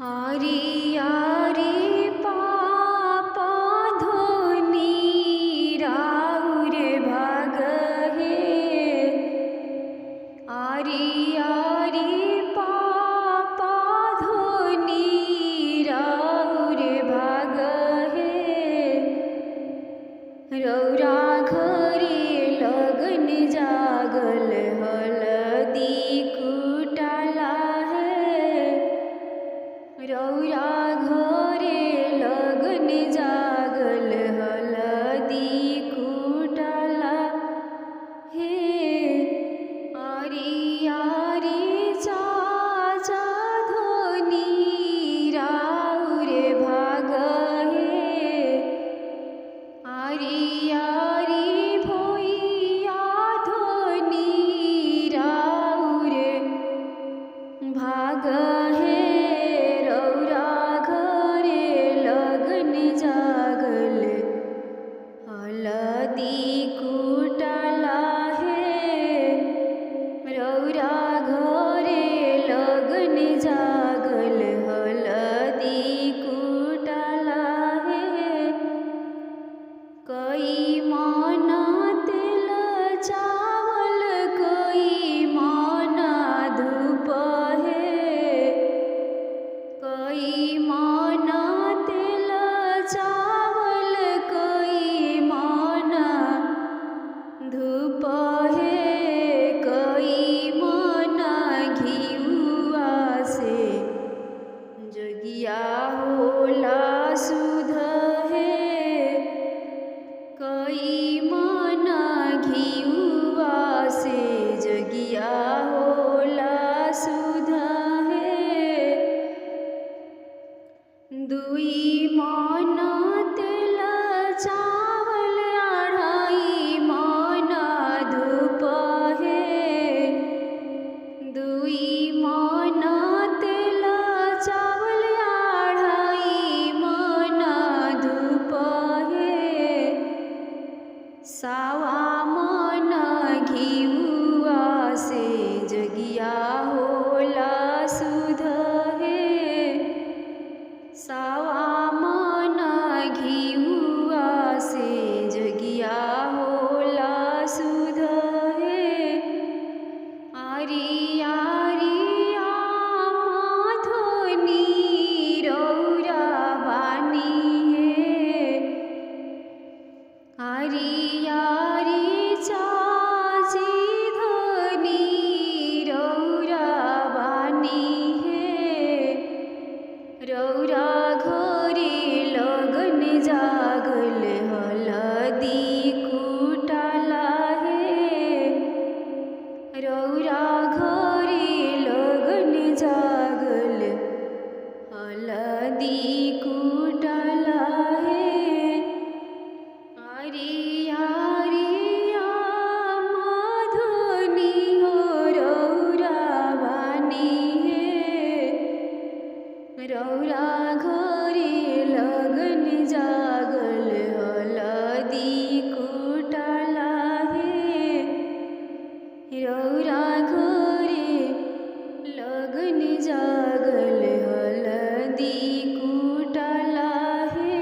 आरी आरी पापा धोनी राउर भाग हे। आरी आरी पापा धोनी राउर भाग हे। रौरा घरे लगन जागल हलदी कुटाला है। रौरा घरे लगन जागल हलदी कुटाला हे। आरी आरी चाचा धोनी राउर भाग हे। आरी आरी भोइया धोनी राउर भाग हे। रौरा घरे लगन जागल हलदी कुटाला हे। रौरा घरे लगन जागल हलदी कुटाला हे। कई माना तेल चावल कई माना धूप है। कई माना तेल चावल कई माना धूप है। कई माना घिउआ से जगिया होला सुध है। कई माना घिउआ से जगिया होला सुध है। दुई माना तेल चावल अढ़ाई माना धूप है। दुई माना तेल चावल अढ़ाई माना धूप है। सावा माना घिउआ से जगिया होला सुध है। सावा माना घिउआ से जगिया होला सुध है। आरी आरी आमा धोनी रौरा बानी है। आरी आरी चाची धोनी रौरा बानी है। रौरा घरे लगन जागल हलदी कुटाला है। रौरा घरे लगन जागल हलदी कुटाला है। आरी आरी आमा धोनी हो रौरा बानी है। रौरा घरे लगन जागल हलदी